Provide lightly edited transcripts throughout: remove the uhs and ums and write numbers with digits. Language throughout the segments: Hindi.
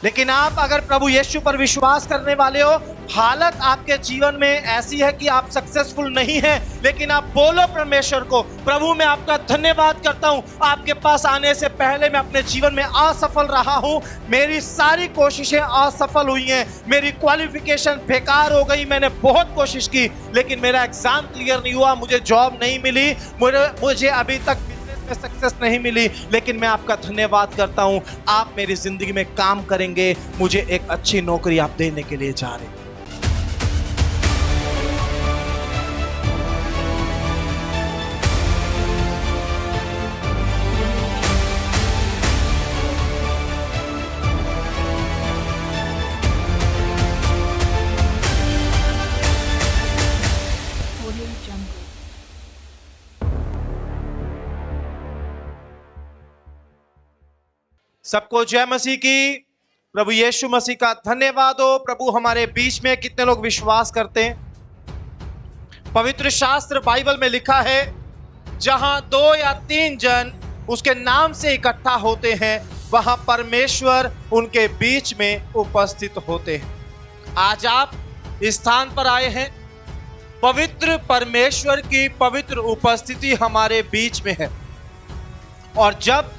लेकिन आप अगर प्रभु यीशु पर विश्वास करने वाले हो, हालत आपके जीवन में ऐसी है कि आप सक्सेसफुल नहीं हैं, लेकिन आप बोलो परमेश्वर को, प्रभु मैं आपका धन्यवाद करता हूं, आपके पास आने से पहले मैं अपने जीवन में असफल रहा हूं, मेरी सारी कोशिशें असफल हुई हैं, मेरी क्वालिफिकेशन बेकार हो गई, मैंने बहुत कोशिश की लेकिन मेरा एग्जाम क्लियर नहीं हुआ, मुझे जॉब नहीं मिली, मुझे अभी तक सक्सेस नहीं मिली, लेकिन मैं आपका धन्यवाद करता हूं, आप मेरी जिंदगी में काम करेंगे, मुझे एक अच्छी नौकरी आप देने के लिए जा रहे हैं। सबको जय मसीह की। प्रभु यीशु मसीह का धन्यवाद हो। प्रभु हमारे बीच में कितने लोग विश्वास करते हैं। पवित्र शास्त्र बाइबल में लिखा है, जहां 2 या 3 जन उसके नाम से इकट्ठा होते हैं, वहां परमेश्वर उनके बीच में उपस्थित होते हैं। आज आप इस स्थान पर आए हैं, पवित्र परमेश्वर की पवित्र उपस्थिति हमारे बीच में है, और जब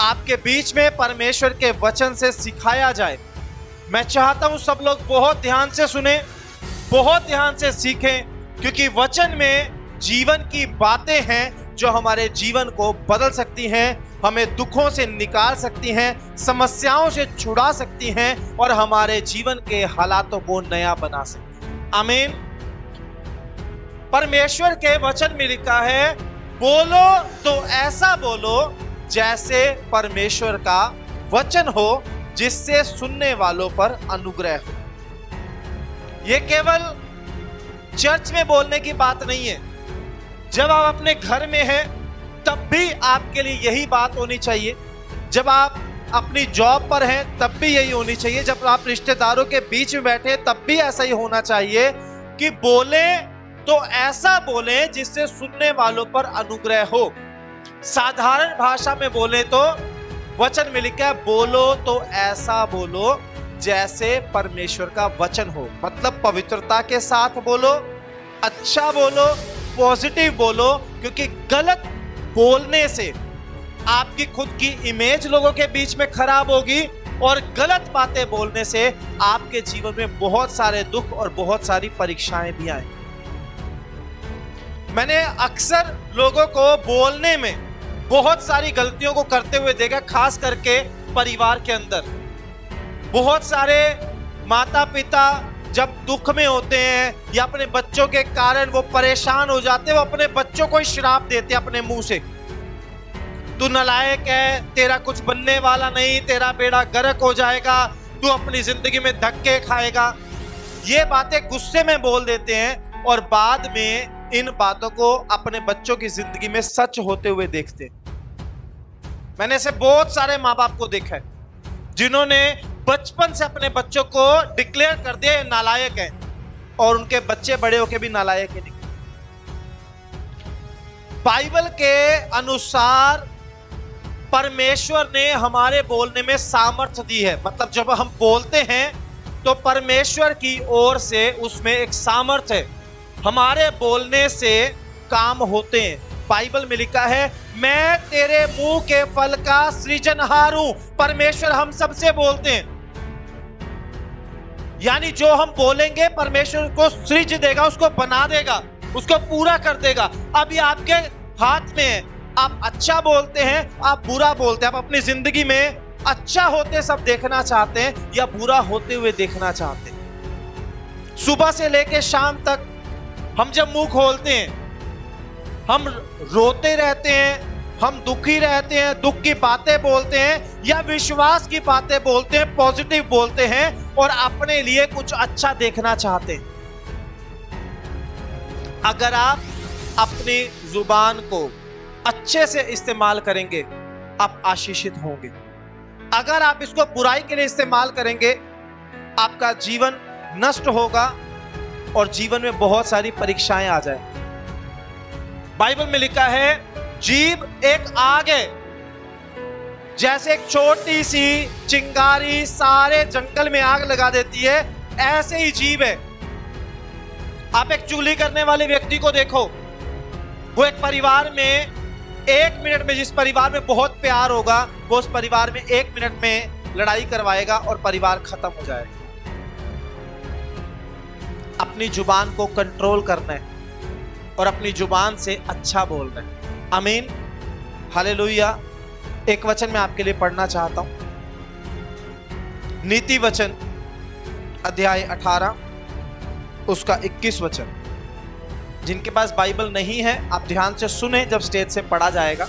आपके बीच में परमेश्वर के वचन से सिखाया जाए, मैं चाहता हूं सब लोग बहुत ध्यान से सुने, बहुत ध्यान से सीखें, क्योंकि वचन में जीवन की बातें हैं जो हमारे जीवन को बदल सकती हैं, हमें दुखों से निकाल सकती हैं, समस्याओं से छुड़ा सकती हैं और हमारे जीवन के हालातों को नया बना सकती हैं। आमीन। परमेश्वर के वचन में लिखा है, बोलो तो ऐसा बोलो जैसे परमेश्वर का वचन हो, जिससे सुनने वालों पर अनुग्रह हो। यह केवल चर्च में बोलने की बात नहीं है, जब आप अपने घर में हैं तब भी आपके लिए यही बात होनी चाहिए, जब आप अपनी जॉब पर हैं तब भी यही होनी चाहिए, जब आप रिश्तेदारों के बीच में बैठे तब भी ऐसा ही होना चाहिए कि बोले तो ऐसा बोले जिससे सुनने वालों पर अनुग्रह हो। साधारण भाषा में बोले तो वचन में लिखा है, बोलो तो ऐसा बोलो जैसे परमेश्वर का वचन हो, मतलब पवित्रता के साथ बोलो, अच्छा बोलो, पॉजिटिव बोलो, क्योंकि गलत बोलने से आपकी खुद की इमेज लोगों के बीच में खराब होगी, और गलत बातें बोलने से आपके जीवन में बहुत सारे दुख और बहुत सारी परीक्षाएं भी आए। मैंने अक्सर लोगों को बोलने में बहुत सारी गलतियों को करते हुए देखा, खास करके परिवार के अंदर। बहुत सारे माता पिता जब दुख में होते हैं या अपने बच्चों के कारण वो परेशान हो जाते हैं, वो अपने बच्चों को ही श्राप देते हैं अपने मुंह से, तू नालायक है, तेरा कुछ बनने वाला नहीं, तेरा बेड़ा गर्क हो जाएगा, तू अपनी जिंदगी में धक्के खाएगा। ये बातें गुस्से में बोल देते हैं और बाद में इन बातों को अपने बच्चों की जिंदगी में सच होते हुए देखते। मैंने ऐसे बहुत सारे माँ बाप को देखा है जिन्होंने बचपन से अपने बच्चों को डिक्लेयर कर दिया नालायक है, और उनके बच्चे बड़े होके भी नालायक है निकले। बाइबल के अनुसार परमेश्वर ने हमारे बोलने में सामर्थ्य दी है, मतलब जब हम बोलते हैं तो परमेश्वर की ओर से उसमें एक सामर्थ्य है, हमारे बोलने से काम होते हैं। बाइबल में लिखा है, मैं तेरे मुंह के फल का सृजनहार हूं। परमेश्वर हम सबसे बोलते हैं, यानी जो हम बोलेंगे परमेश्वर को सृज देगा, उसको बना देगा, उसको पूरा कर देगा। अब ये आपके हाथ में है, आप अच्छा बोलते हैं, आप बुरा बोलते हैं, आप अपनी जिंदगी में अच्छा होते सब देखना चाहते हैं या बुरा होते हुए देखना चाहते हैं। सुबह से लेकर शाम तक हम जब मुंह खोलते हैं, हम रोते रहते हैं, हम दुखी रहते हैं, दुख की बातें बोलते हैं या विश्वास की बातें बोलते हैं, पॉजिटिव बोलते हैं और अपने लिए कुछ अच्छा देखना चाहते हैं। अगर आप अपनी जुबान को अच्छे से इस्तेमाल करेंगे, आप आशीषित होंगे। अगर आप इसको बुराई के लिए इस्तेमाल करेंगे, आपका जीवन नष्ट होगा और जीवन में बहुत सारी परीक्षाएं आ जाए। बाइबल में लिखा है, जीभ एक आग है, जैसे एक छोटी सी चिंगारी सारे जंगल में आग लगा देती है, ऐसे ही जीव है। आप एक चुगली करने वाले व्यक्ति को देखो, वो एक परिवार में 1 मिनट में, जिस परिवार में बहुत प्यार होगा, वो उस परिवार में 1 मिनट में लड़ाई करवाएगा और परिवार खत्म हो जाएगा। अपनी जुबान को कंट्रोल करना है और अपनी जुबान से अच्छा बोलना है। आमीन, हालेलुया। एक वचन मैं आपके लिए पढ़ना चाहता हूं, नीति वचन अध्याय 18 उसका 21 वचन। जिनके पास बाइबल नहीं है आप ध्यान से सुने जब स्टेज से पढ़ा जाएगा,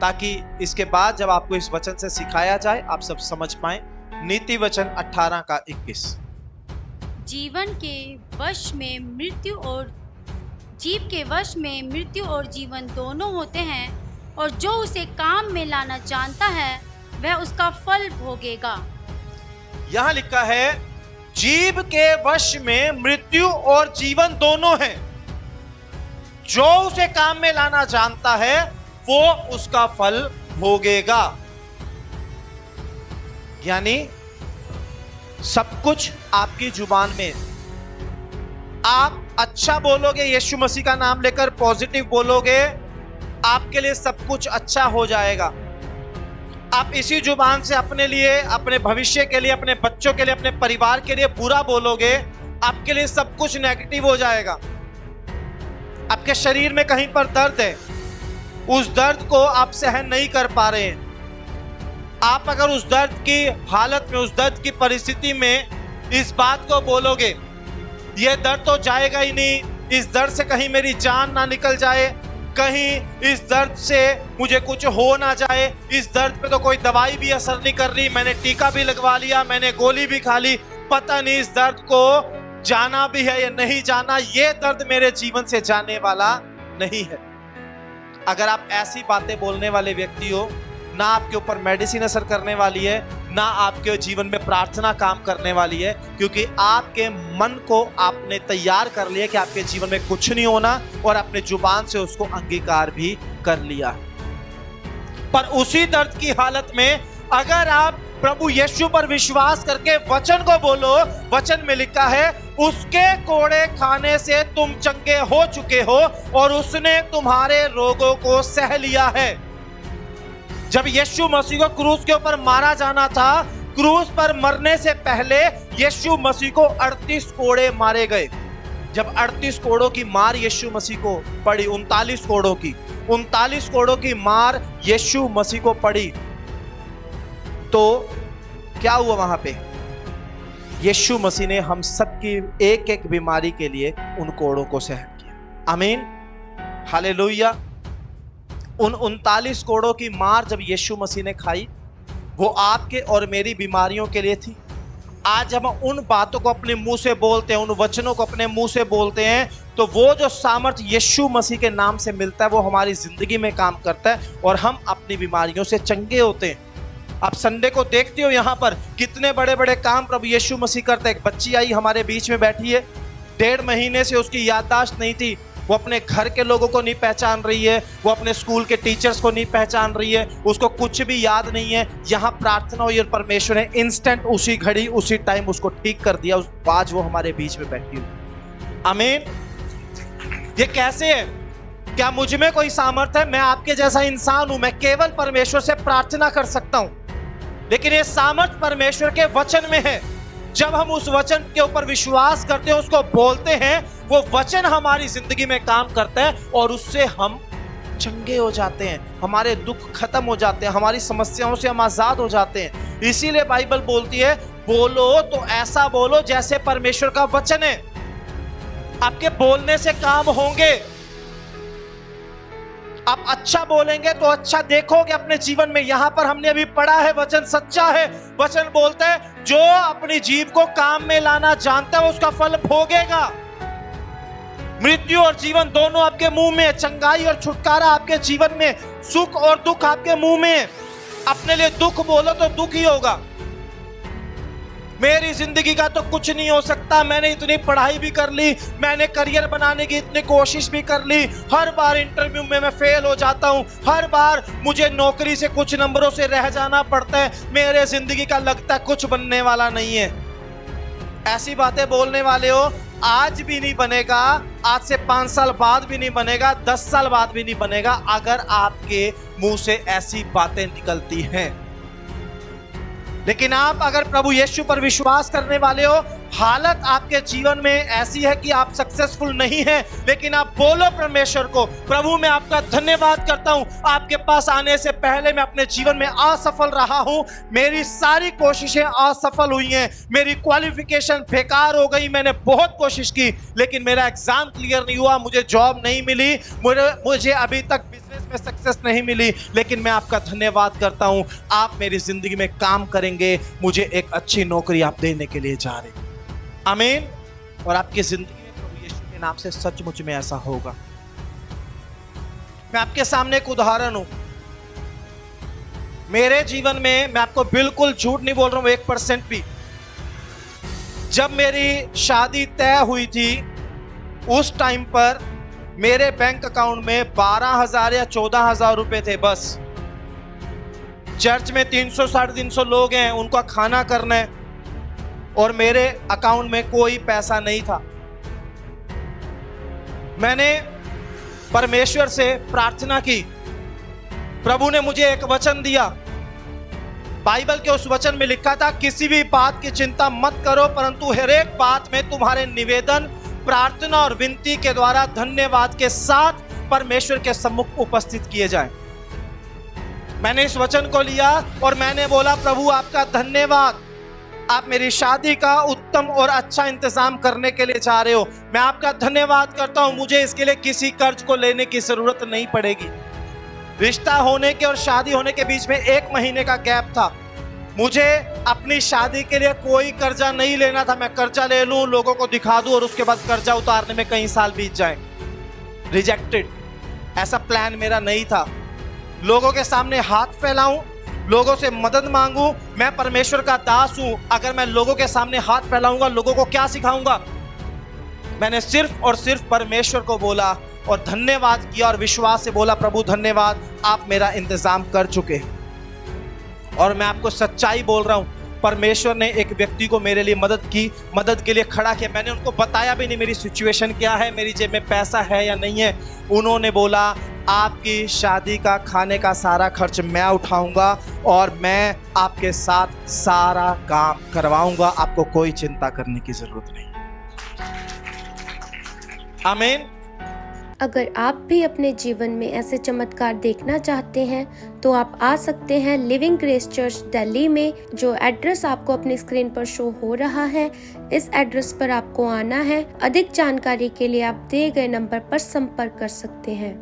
ताकि इसके बाद जब आपको इस वचन से सिखाया जाए आप सब समझ पाए। नीति वचन 18 का 21। जीवन के वश में मृत्यु और जीव के वश में मृत्यु और जीवन दोनों होते हैं, और जो उसे काम में लाना जानता है वह उसका फल भोगेगा। यहां लिखा है जीव के वश में मृत्यु और जीवन दोनों हैं, जो उसे काम में लाना जानता है वो उसका फल भोगेगा। यानी सब कुछ आपकी जुबान में। आप अच्छा बोलोगे, यीशु मसीह का नाम लेकर पॉजिटिव बोलोगे, आपके लिए सब कुछ अच्छा हो जाएगा। आप इसी जुबान से अपने लिए, अपने भविष्य के लिए, अपने बच्चों के लिए, अपने परिवार के लिए बुरा बोलोगे, आपके लिए सब कुछ नेगेटिव हो जाएगा। आपके शरीर में कहीं पर दर्द है, उस दर्द को आप सहन नहीं कर पा रहे हैं। आप अगर उस दर्द की हालत में, उस दर्द की परिस्थिति में इस बात को बोलोगे, यह दर्द तो जाएगा ही नहीं, इस दर्द से कहीं मेरी जान ना निकल जाए, कहीं इस दर्द से मुझे कुछ हो ना जाए, इस दर्द पे तो कोई दवाई भी असर नहीं कर रही, मैंने टीका भी लगवा लिया, मैंने गोली भी खा ली, पता नहीं इस दर्द को जाना भी है या नहीं जाना, ये दर्द मेरे जीवन से जाने वाला नहीं है। अगर आप ऐसी बातें बोलने वाले व्यक्ति हो, ना आपके ऊपर मेडिसिन असर करने वाली है, ना आपके जीवन में प्रार्थना काम करने वाली है, क्योंकि आपके मन को आपने तैयार कर लिया कि आपके जीवन में कुछ नहीं होना, और अपने जुबान से उसको अंगीकार भी कर लिया। पर उसी दर्द की हालत में अगर आप प्रभु यीशु पर विश्वास करके वचन को बोलो, वचन में लिखा है उसके कोड़े खाने से तुम चंगे हो चुके हो और उसने तुम्हारे रोगों को सह लिया है। जब यीशु मसीह को क्रूस के ऊपर मारा जाना था, क्रूस पर मरने से पहले यीशु मसीह को 38 कोड़े मारे गए। जब 38 कोड़ों की मार यीशु मसीह को पड़ी, 39 कोड़ों की मार यीशु मसीह को पड़ी, तो क्या हुआ वहां पे? यीशु मसीह ने हम सबकी एक एक बीमारी के लिए उन कोड़ों को सहन किया। आमीन, हालेलुया। उन 39 कोड़ों की मार जब यीशु मसीह ने खाई, वो आपके और मेरी बीमारियों के लिए थी। आज हम उन बातों को अपने मुंह से बोलते हैं, उन वचनों को अपने मुंह से बोलते हैं, तो वो जो सामर्थ्य यीशु मसीह के नाम से मिलता है वो हमारी जिंदगी में काम करता है और हम अपनी बीमारियों से चंगे होते हैं। आप संडे को देखते हो यहाँ पर कितने बड़े बड़े काम प्रभु यीशु मसीह करते हैं। एक बच्ची आई हमारे बीच में बैठी है, 1.5 महीने से उसकी याददाश्त नहीं थी, वो अपने घर के लोगों को नहीं पहचान रही है, वो अपने स्कूल के टीचर्स को नहीं पहचान रही है, उसको कुछ भी याद नहीं है। यहाँ प्रार्थना हुई और परमेश्वर ने इंस्टेंट, उसी घड़ी, उसी टाइम उसको ठीक कर दिया। आज वो हमारे बीच में बैठी हुई। आमीन। ये कैसे है? क्या मुझ में कोई सामर्थ्य है? मैं आपके जैसा इंसान हूं, मैं केवल परमेश्वर से प्रार्थना कर सकता हूं, लेकिन ये सामर्थ्य परमेश्वर के वचन में है। जब हम उस वचन के ऊपर विश्वास करते हैं, उसको बोलते हैं, वो वचन हमारी जिंदगी में काम करता है और उससे हम चंगे हो जाते हैं, हमारे दुख खत्म हो जाते हैं, हमारी समस्याओं से हम आजाद हो जाते हैं। इसीलिए बाइबल बोलती है बोलो तो ऐसा बोलो जैसे परमेश्वर का वचन है। आपके बोलने से काम होंगे। आप अच्छा बोलेंगे तो अच्छा देखोगे अपने जीवन में। यहां पर हमने अभी पढ़ा है, वचन सच्चा है। वचन बोलता है जो अपनी जीव को काम में लाना जानता है उसका फल भोगेगा। मृत्यु और जीवन दोनों आपके मुंह में, चंगाई और छुटकारा आपके जीवन में, सुख और दुख आपके मुंह में। अपने लिए दुख बोलो तो दुख ही होगा। मेरी जिंदगी का तो कुछ नहीं हो सकता, मैंने इतनी पढ़ाई भी कर ली, मैंने करियर बनाने की इतनी कोशिश भी कर ली, हर बार इंटरव्यू में मैं फेल हो जाता हूं, हर बार मुझे नौकरी से कुछ नंबरों से रह जाना पड़ता है, मेरे जिंदगी का लगता है कुछ बनने वाला नहीं है। ऐसी बातें बोलने वाले हो, आज भी नहीं बनेगा, आज से 5 साल बाद भी नहीं बनेगा, 10 साल बाद भी नहीं बनेगा, अगर आपके मुंह से ऐसी बातें निकलती हैं। लेकिन आप अगर प्रभु यीशु पर विश्वास करने वाले हो, हालत आपके जीवन में ऐसी है कि आप सक्सेसफुल नहीं हैं, लेकिन आप बोलो परमेश्वर को, प्रभु मैं आपका धन्यवाद करता हूं, आपके पास आने से पहले मैं अपने जीवन में असफल रहा हूं, मेरी सारी कोशिशें असफल हुई हैं, मेरी क्वालिफिकेशन बेकार हो गई, मैंने बहुत कोशिश की लेकिन मेरा एग्जाम क्लियर नहीं हुआ, मुझे जॉब नहीं मिली, मुझे अभी तक बिजनेस में सक्सेस नहीं मिली, लेकिन मैं आपका धन्यवाद करता हूं, आप मेरी जिंदगी में काम करेंगे, मुझे एक अच्छी नौकरी आप देने के लिए जा रहे हैं। आमीन। और आपकी जिंदगी में प्रभु यीशु के नाम से सचमुच में ऐसा होगा। मैं आपके सामने एक उदाहरण हूं, मेरे जीवन में, मैं आपको बिल्कुल झूठ नहीं बोल रहा हूं 1% भी। जब मेरी शादी तय हुई थी उस टाइम पर मेरे बैंक अकाउंट में 12,000 या 14,000 रुपए थे बस। चर्च में 300 साढ़े 300 लोग हैं, उनका खाना करना है और मेरे अकाउंट में कोई पैसा नहीं था। मैंने परमेश्वर से प्रार्थना की, प्रभु ने मुझे एक वचन दिया, बाइबल के उस वचन में लिखा था किसी भी बात की चिंता मत करो, परंतु हर एक बात में तुम्हारे निवेदन, प्रार्थना और विनती के द्वारा धन्यवाद के साथ परमेश्वर के सम्मुख उपस्थित किए जाएं। मैंने इस वचन को लिया और मैंने बोला, प्रभु आपका धन्यवाद, आप मेरी शादी का उत्तम और अच्छा इंतजाम करने के लिए जा रहे हो, मैं आपका धन्यवाद करता हूं, मुझे इसके लिए किसी कर्ज को लेने की जरूरत नहीं पड़ेगी। रिश्ता होने के और शादी होने के बीच में 1 महीने का गैप था, मुझे अपनी शादी के लिए कोई कर्जा नहीं लेना था, मैं कर्जा ले लूं, लोगों को दिखा दूं और उसके बाद कर्जा उतारने में कई साल बीत जाएं। रिजेक्टेड, ऐसा प्लान मेरा नहीं था। लोगों के सामने हाथ फैलाऊं, लोगों से मदद मांगूं, मैं परमेश्वर का दास हूं, अगर मैं लोगों के सामने हाथ फैलाऊंगा लोगों को क्या सिखाऊंगा। मैंने सिर्फ और सिर्फ परमेश्वर को बोला और धन्यवाद किया और विश्वास से बोला, प्रभु धन्यवाद, आप मेरा इंतजाम कर चुके हैं। और मैं आपको सच्चाई बोल रहा हूं, परमेश्वर ने एक व्यक्ति को मेरे लिए मदद के लिए खड़ा किया। मैंने उनको बताया भी नहीं मेरी सिचुएशन क्या है, मेरी जेब में पैसा है या नहीं है। उन्होंने बोला, आपकी शादी का खाने का सारा खर्च मैं उठाऊंगा और मैं आपके साथ सारा काम करवाऊंगा, आपको कोई चिंता करने की जरूरत नहीं। आमीन। अगर आप भी अपने जीवन में ऐसे चमत्कार देखना चाहते हैं तो आप आ सकते हैं लिविंग ग्रेस चर्च दिल्ली में, जो एड्रेस आपको अपनी स्क्रीन पर शो हो रहा है। इस एड्रेस पर आपको आना है। अधिक जानकारी के लिए आप दिए गए नंबर पर संपर्क कर सकते हैं।